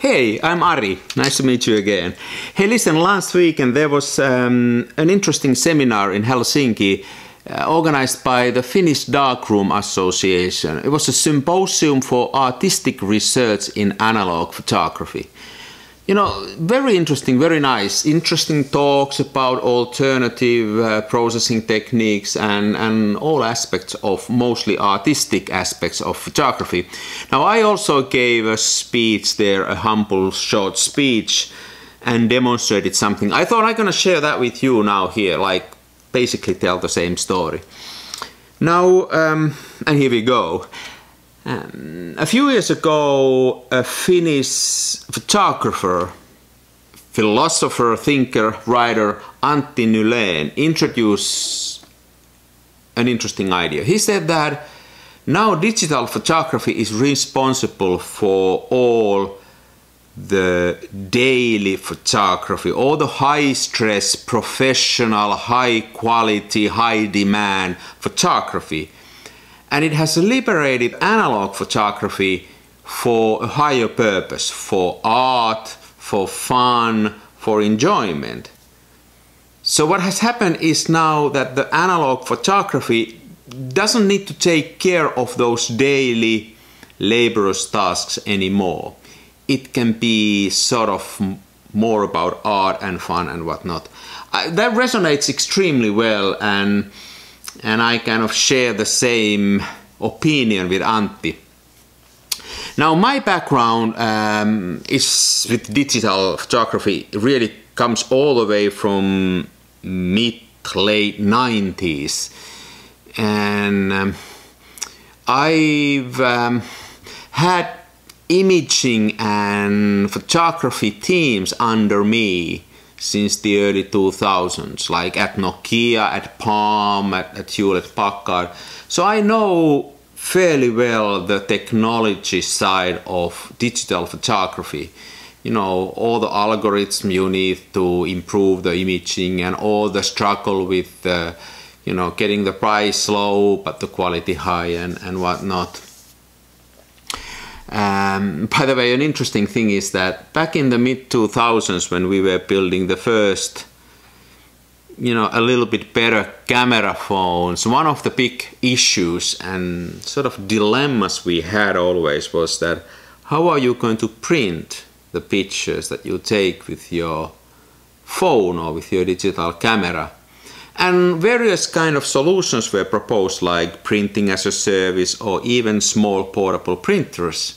Hey, I'm Ari. Nice to meet you again. Hey, listen, last weekend there was an interesting seminar in Helsinki organized by the Finnish Darkroom Association. It was a symposium for artistic research in analog photography. You know, very interesting, very nice. Interesting talks about alternative processing techniques and all aspects of, mostly artistic aspects of photography. Now, I also gave a speech there, a humble short speech, and demonstrated something. I thought I'm gonna share that with you now here, like basically tell the same story. Now, and here we go. A few years ago, a Finnish photographer, philosopher, thinker, writer, Antti Nylén introduced an interesting idea. He said that now digital photography is responsible for all the daily photography, all the high-stress, professional, high-quality, high-demand photography. And it has liberated analog photography for a higher purpose, for art, for fun, for enjoyment. So what has happened is now that the analog photography doesn't need to take care of those daily laborious tasks anymore. It can be sort of more about art and fun and whatnot. That resonates extremely well, and I kind of share the same opinion with Antti. Now, my background is with digital photography. It really comes all the way from mid-late 90s. And I've had imaging and photography teams under me since the early 2000s, like at Nokia, at Palm, at Hewlett-Packard. So I know fairly well the technology side of digital photography. You know, all the algorithms you need to improve the imaging and all the struggle with, you know, getting the price low but the quality high and whatnot. By the way, an interesting thing is that back in the mid-2000s, when we were building the first, you know, a little bit better camera phones, one of the big issues and sort of dilemmas we had always was that how are you going to print the pictures that you take with your phone or with your digital camera? And various kind of solutions were proposed, like printing as a service or even small portable printers.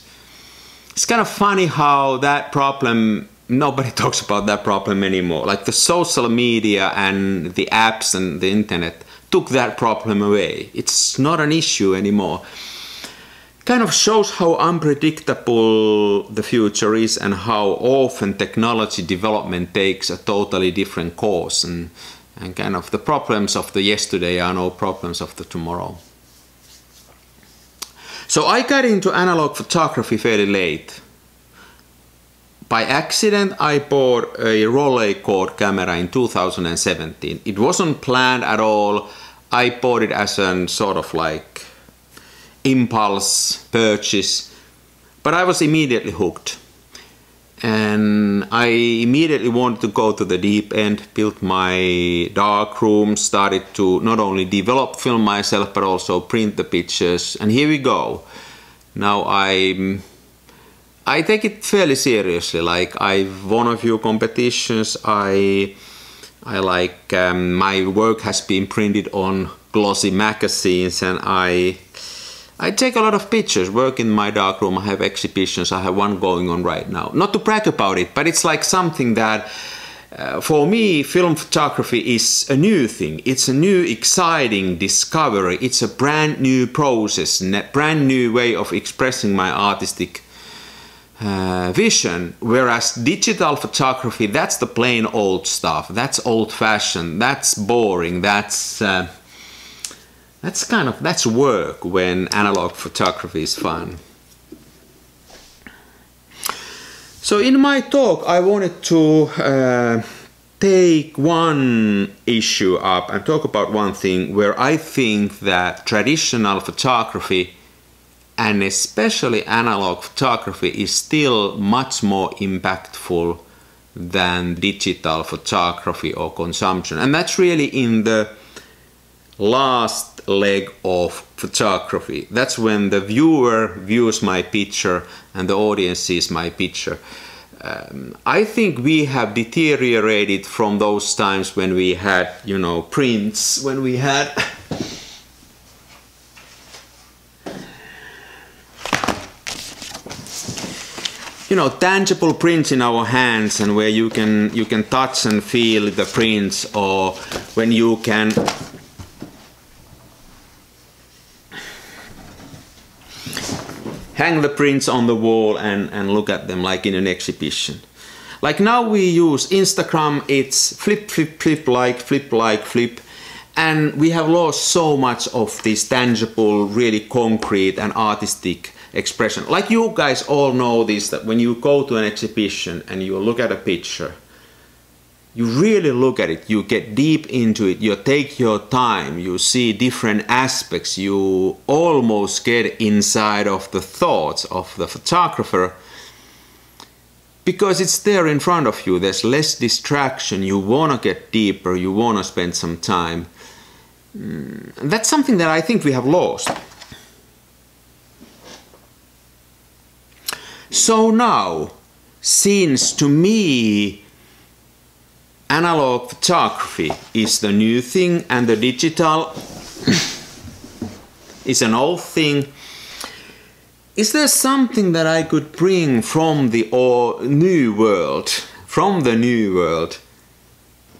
It's kind of funny how that problem, nobody talks about that problem anymore. Like the social media and the apps and the internet took that problem away. It's not an issue anymore. Kind of shows how unpredictable the future is and how often technology development takes a totally different course, and kind of the problems of the yesterday are no problems of the tomorrow. So I got into analog photography fairly late. By accident, I bought a Rolleicord camera in 2017. It wasn't planned at all. I bought it as a sort of like impulse purchase, but I was immediately hooked. And I immediately wanted to go to the deep end, built my darkroom, started to not only develop film myself, but also print the pictures. And here we go. Now I take it fairly seriously. Like, I've won a few competitions. I like, my work has been printed on glossy magazines, and I take a lot of pictures, work in my darkroom. I have exhibitions. I have one going on right now. Not to brag about it, but it's like something that, for me, film photography is a new thing. It's a new, exciting discovery. It's a brand new process, a brand new way of expressing my artistic vision. Whereas digital photography, that's the plain old stuff. That's old-fashioned. That's boring. That's work, when analog photography is fun. So in my talk, I wanted to take one issue up and talk about one thing where I think that traditional photography and especially analog photography is still much more impactful than digital photography or consumption. And that's really in the last leg of photography. That's when the viewer views my picture and the audience sees my picture. I think we have deteriorated from those times when we had, you know, prints, when we had you know, tangible prints in our hands, and where you can touch and feel the prints, or when you can hang the prints on the wall and look at them like in an exhibition. Like now we use Instagram, it's flip, flip, flip, like, flip, and we have lost so much of this tangible, really concrete and artistic expression. Like you guys all know this, that when you go to an exhibition and you look at a picture, you really look at it, you get deep into it, you take your time, you see different aspects, you almost get inside of the thoughts of the photographer, because it's there in front of you, there's less distraction, you want to get deeper, you want to spend some time. That's something that I think we have lost. So now, since to me analog photography is the new thing and the digital is an old thing, is there something that I could bring from the new world,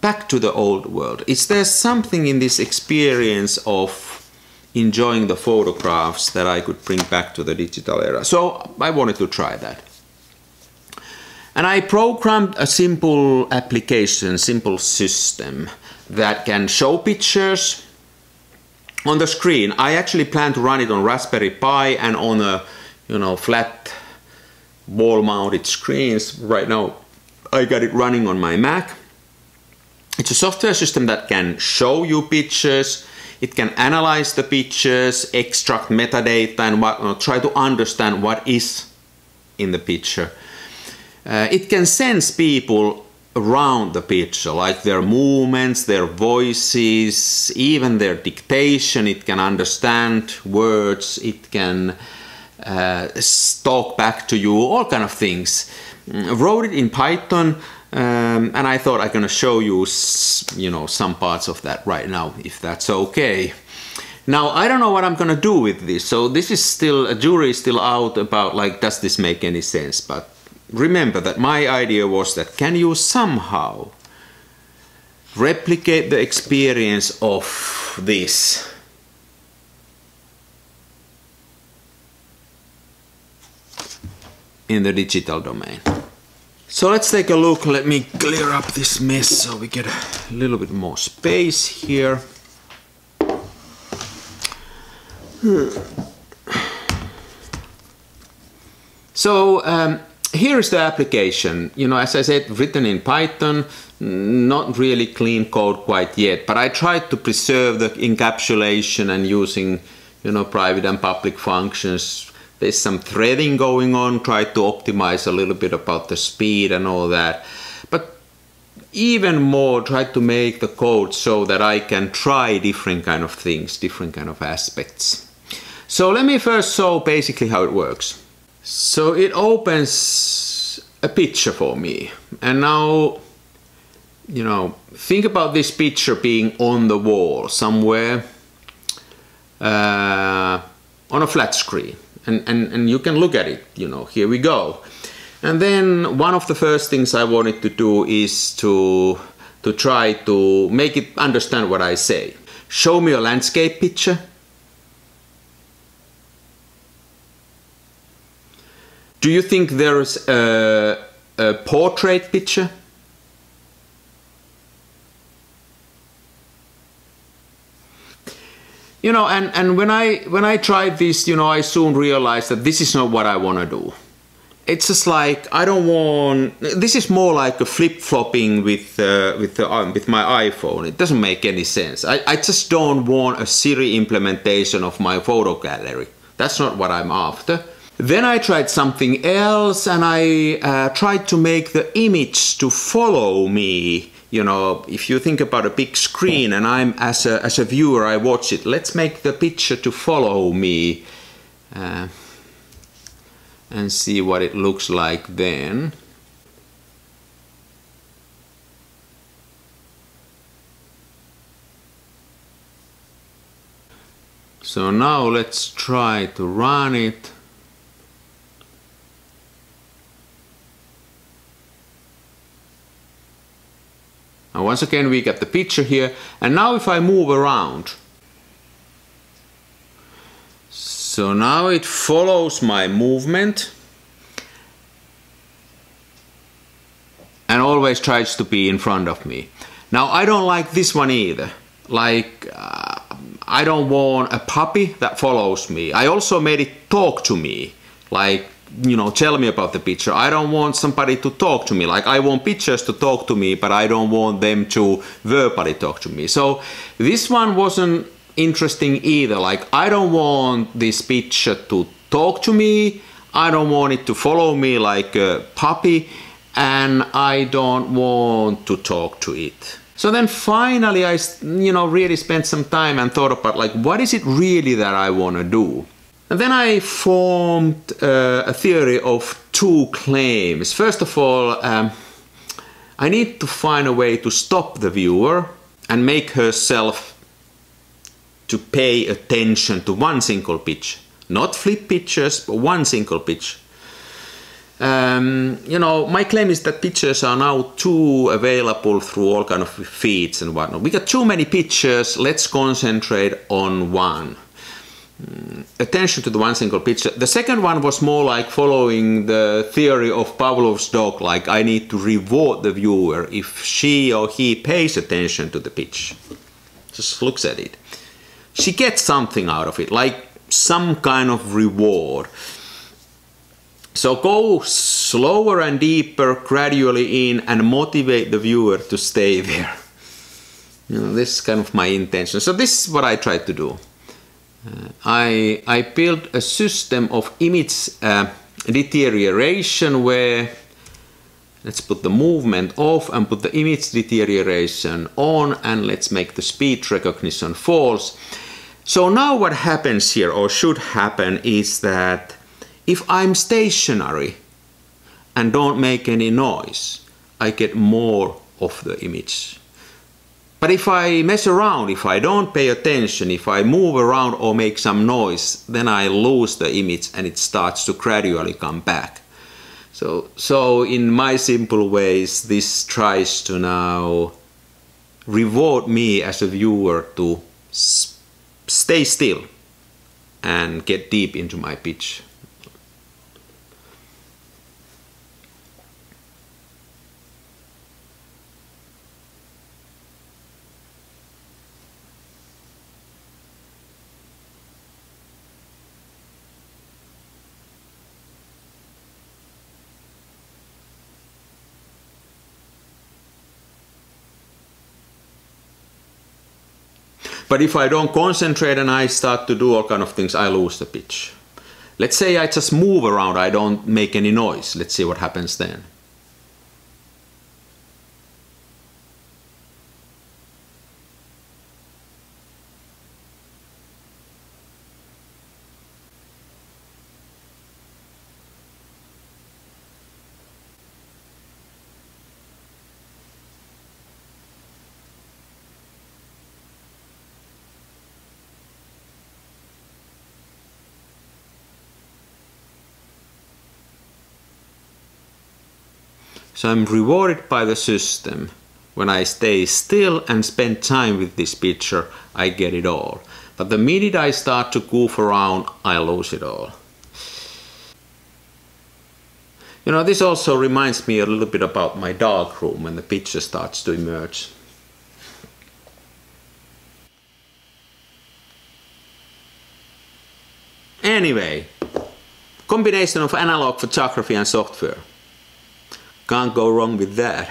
back to the old world? Is there something in this experience of enjoying the photographs that I could bring back to the digital era? So I wanted to try that. And I programmed a simple application, simple system that can show pictures on the screen. I actually plan to run it on Raspberry Pi and on a, you know, flat wall-mounted screens. Right now I got it running on my Mac. It's a software system that can show you pictures. It can analyze the pictures, extract metadata and whatnot, try to understand what is in the picture. It can sense people around the picture, like their movements, their voices, even their dictation. It can understand words, it can talk back to you, all kind of things. I wrote it in Python. And I thought I'm gonna show you, you know, some parts of that right now, if that's okay. Now, I don't know what I'm gonna do with this, so this is still, a jury is still out about, like, does this make any sense? But remember that my idea was that can you somehow replicate the experience of this in the digital domain? So let's take a look. Let me clear up this mess so we get a little bit more space here. So here is the application. You know, as I said, written in Python, not really clean code quite yet, but I tried to preserve the encapsulation and using, you know, private and public functions. There's some threading going on, try to optimize a little bit about the speed and all that. But even more, try to make the code so that I can try different kind of things, different kind of aspects. So let me first show basically how it works. So it opens a picture for me. And now, you know, think about this picture being on the wall somewhere on a flat screen. And you can look at it, you know, here we go. And then one of the first things I wanted to do is to try to make it understand what I say. Show me a landscape picture. Do you think there's a portrait picture? You know, and when I tried this, you know, I soon realized that this is not what I want to do. It's just like, I don't want, this is more like a flip-flopping with my iPhone. It doesn't make any sense. I just don't want a Siri implementation of my photo gallery. That's not what I'm after. Then I tried something else, and I tried to make the image to follow me. You know, if you think about a big screen and I'm as a viewer, I watch it. Let's make the picture to follow me and see what it looks like then. So now let's try to run it. And once again we get the picture here, and now if I move around, so now it follows my movement and always tries to be in front of me. Now I don't like this one either. Like I don't want a puppy that follows me. I also made it talk to me, like, you know, tell me about the picture. I don't want somebody to talk to me. Like, I want pictures to talk to me, but I don't want them to verbally talk to me. So this one wasn't interesting either. Like, I don't want this picture to talk to me. I don't want it to follow me like a puppy, and I don't want to talk to it. So then finally I, you know, really spent some time and thought about, like, what is it really that I want to do? And then I formed a theory of two claims. First of all, I need to find a way to stop the viewer and make herself to pay attention to one single pitch. Not flip pictures, but one single pitch. You know, my claim is that pictures are now too available through all kind of feeds and whatnot. We got too many pictures, let's concentrate on one. Attention to the one single picture. The second one was more like following the theory of Pavlov's dog, like I need to reward the viewer if she or he pays attention to the pitch. Just looks at it. She gets something out of it, like some kind of reward. So go slower and deeper, gradually in, and motivate the viewer to stay there. You know, this is kind of my intention. So this is what I tried to do. I built a system of image deterioration where, let's put the movement off and put the image deterioration on, and let's make the speech recognition false. So now what happens here, or should happen, is that if I'm stationary and don't make any noise, I get more of the image. But if I mess around, if I don't pay attention, if I move around or make some noise, then I lose the image and it starts to gradually come back. So in my simple ways, this tries to now reward me as a viewer to stay still and get deep into my pitch. But if I don't concentrate and I start to do all kind of things, I lose the pitch. Let's say I just move around, I don't make any noise. Let's see what happens then. So I'm rewarded by the system. When I stay still and spend time with this picture, I get it all. But the minute I start to goof around, I lose it all. You know, this also reminds me a little bit about my dark room when the picture starts to emerge. Anyway, combination of analog photography and software. Can't go wrong with that.